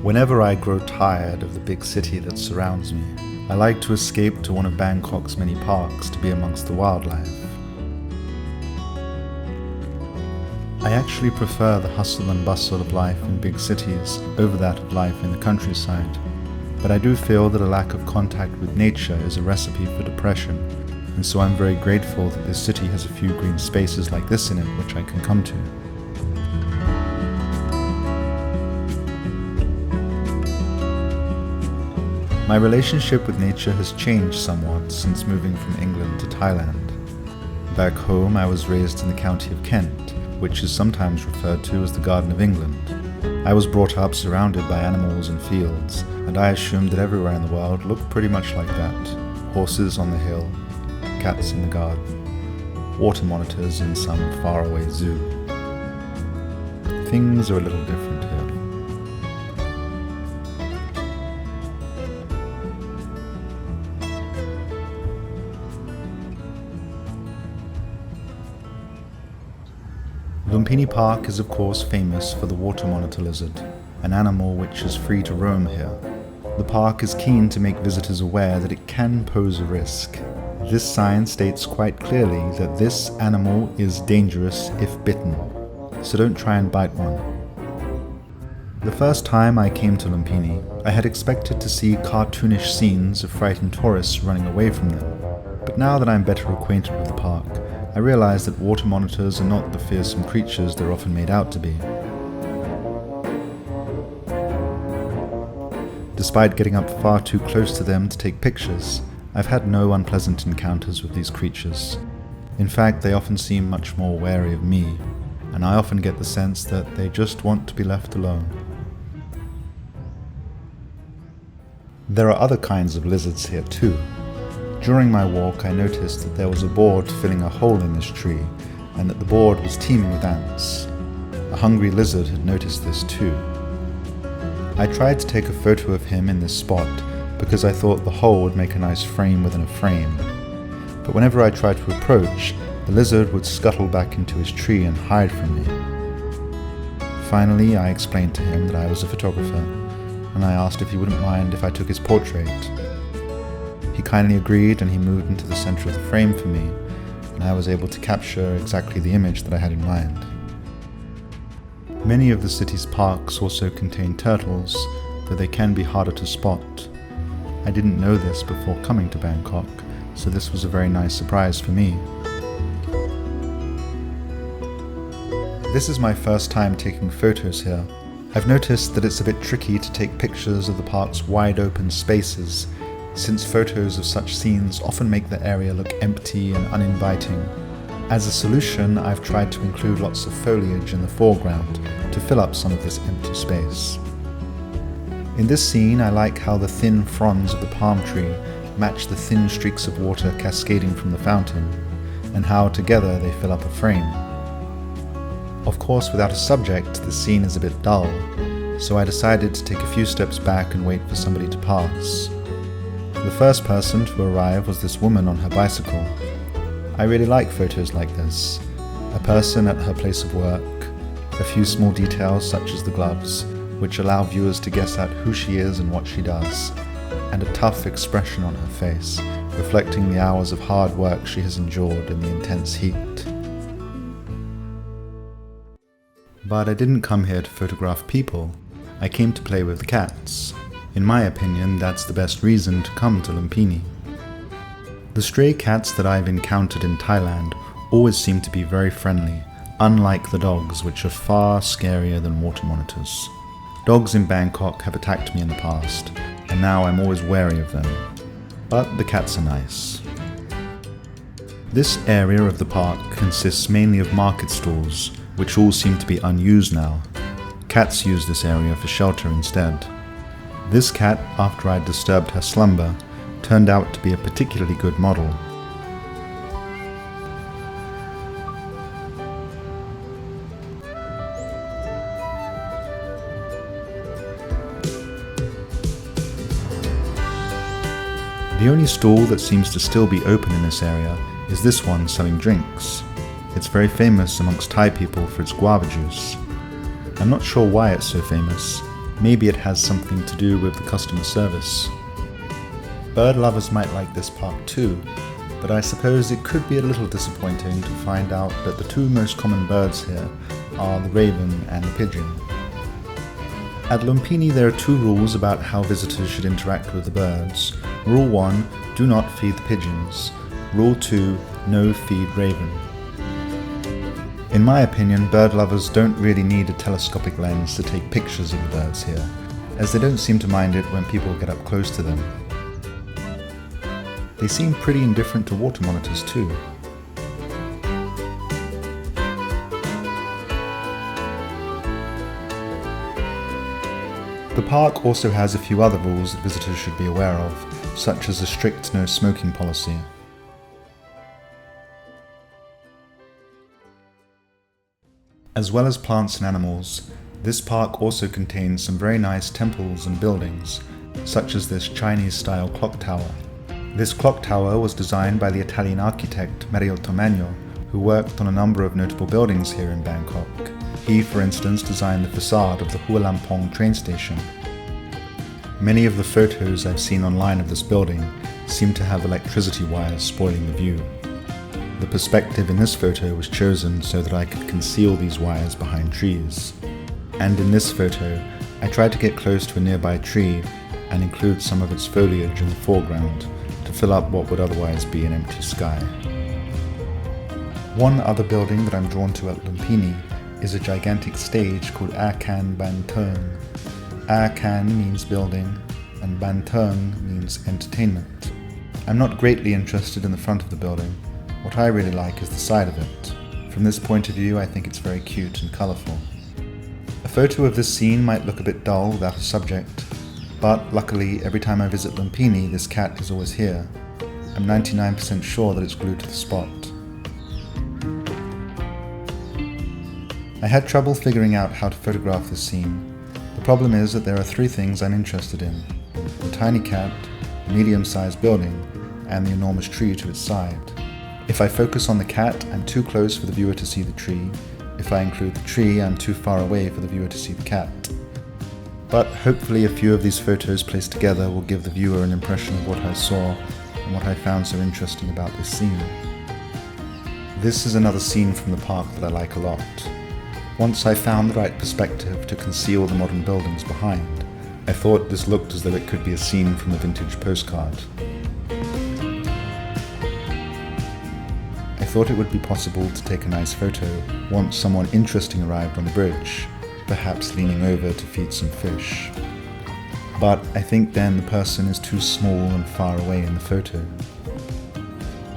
Whenever I grow tired of the big city that surrounds me, I like to escape to one of Bangkok's many parks to be amongst the wildlife. I actually prefer the hustle and bustle of life in big cities over that of life in the countryside, but I do feel that a lack of contact with nature is a recipe for depression, and so I'm very grateful that this city has a few green spaces like this in it which I can come to. My relationship with nature has changed somewhat since moving from England to Thailand. Back home, I was raised in the county of Kent, which is sometimes referred to as the Garden of England. I was brought up surrounded by animals and fields, and I assumed that everywhere in the world looked pretty much like that. Horses on the hill, cats in the garden, water monitors in some faraway zoo. Things are a little different here. Lumphini Park is of course famous for the water monitor lizard, an animal which is free to roam here. The park is keen to make visitors aware that it can pose a risk. This sign states quite clearly that this animal is dangerous if bitten, so don't try and bite one. The first time I came to Lumphini, I had expected to see cartoonish scenes of frightened tourists running away from them, but now that I'm better acquainted with the park, I realize that water monitors are not the fearsome creatures they're often made out to be. Despite getting up far too close to them to take pictures, I've had no unpleasant encounters with these creatures. In fact, they often seem much more wary of me, and I often get the sense that they just want to be left alone. There are other kinds of lizards here too. During my walk, I noticed that there was a board filling a hole in this tree, and that the board was teeming with ants. A hungry lizard had noticed this too. I tried to take a photo of him in this spot because I thought the hole would make a nice frame within a frame. But whenever I tried to approach, the lizard would scuttle back into his tree and hide from me. Finally, I explained to him that I was a photographer, and I asked if he wouldn't mind if I took his portrait. He kindly agreed, and he moved into the center of the frame for me, and I was able to capture exactly the image that I had in mind. Many of the city's parks also contain turtles, though they can be harder to spot. I didn't know this before coming to Bangkok, so this was a very nice surprise for me. This is my first time taking photos here. I've noticed that it's a bit tricky to take pictures of the park's wide open spaces, since photos of such scenes often make the area look empty and uninviting. As a solution, I've tried to include lots of foliage in the foreground to fill up some of this empty space. In this scene, I like how the thin fronds of the palm tree match the thin streaks of water cascading from the fountain, and how together they fill up a frame. Of course, without a subject, the scene is a bit dull, so I decided to take a few steps back and wait for somebody to pass. The first person to arrive was this woman on her bicycle. I really like photos like this. A person at her place of work, a few small details such as the gloves, which allow viewers to guess at who she is and what she does, and a tough expression on her face, reflecting the hours of hard work she has endured in the intense heat. But I didn't come here to photograph people. I came to play with cats. In my opinion, that's the best reason to come to Lumphini. The stray cats that I've encountered in Thailand always seem to be very friendly, unlike the dogs, which are far scarier than water monitors. Dogs in Bangkok have attacked me in the past, and now I'm always wary of them. But the cats are nice. This area of the park consists mainly of market stalls, which all seem to be unused now. Cats use this area for shelter instead. This cat, after I disturbed her slumber, turned out to be a particularly good model. The only stall that seems to still be open in this area is this one selling drinks. It's very famous amongst Thai people for its guava juice. I'm not sure why it's so famous. Maybe it has something to do with the customer service. Bird lovers might like this park too, but I suppose it could be a little disappointing to find out that the two most common birds here are the raven and the pigeon. At Lumphini there are two rules about how visitors should interact with the birds. Rule 1, do not feed the pigeons. Rule 2, no feed raven. In my opinion, bird lovers don't really need a telescopic lens to take pictures of the birds here, as they don't seem to mind it when people get up close to them. They seem pretty indifferent to water monitors too. The park also has a few other rules that visitors should be aware of, such as a strict no smoking policy. As well as plants and animals, this park also contains some very nice temples and buildings, such as this Chinese-style clock tower. This clock tower was designed by the Italian architect Mario Tomagno, who worked on a number of notable buildings here in Bangkok. He, for instance, designed the facade of the Lumphini train station. Many of the photos I've seen online of this building seem to have electricity wires spoiling the view. The perspective in this photo was chosen so that I could conceal these wires behind trees. And in this photo, I tried to get close to a nearby tree and include some of its foliage in the foreground to fill up what would otherwise be an empty sky. One other building that I'm drawn to at Lumphini is a gigantic stage called Bantang. Akan means building, and Bantang means entertainment. I'm not greatly interested in the front of the building. What I really like is the side of it. From this point of view, I think it's very cute and colourful. A photo of this scene might look a bit dull without a subject, but luckily every time I visit Lumphini, this cat is always here. I'm 99% sure that it's glued to the spot. I had trouble figuring out how to photograph this scene. The problem is that there are three things I'm interested in: the tiny cat, the medium-sized building, and the enormous tree to its side. If I focus on the cat, I'm too close for the viewer to see the tree. If I include the tree, I'm too far away for the viewer to see the cat. But hopefully a few of these photos placed together will give the viewer an impression of what I saw and what I found so interesting about this scene. This is another scene from the park that I like a lot. Once I found the right perspective to conceal the modern buildings behind, I thought this looked as though it could be a scene from a vintage postcard. I thought it would be possible to take a nice photo once someone interesting arrived on the bridge, perhaps leaning over to feed some fish. But I think then the person is too small and far away in the photo.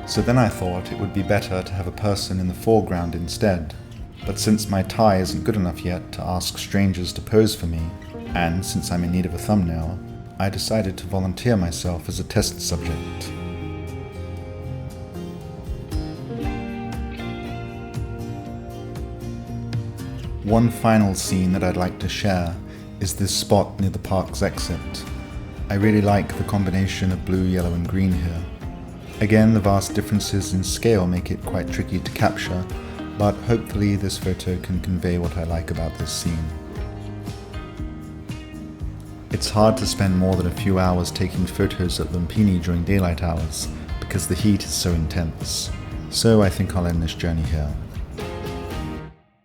So then I thought it would be better to have a person in the foreground instead. But since my tie isn't good enough yet to ask strangers to pose for me, and since I'm in need of a thumbnail, I decided to volunteer myself as a test subject. One final scene that I'd like to share is this spot near the park's exit. I really like the combination of blue, yellow and green here. Again, the vast differences in scale make it quite tricky to capture, but hopefully this photo can convey what I like about this scene. It's hard to spend more than a few hours taking photos at Lumphini during daylight hours because the heat is so intense, so I think I'll end this journey here.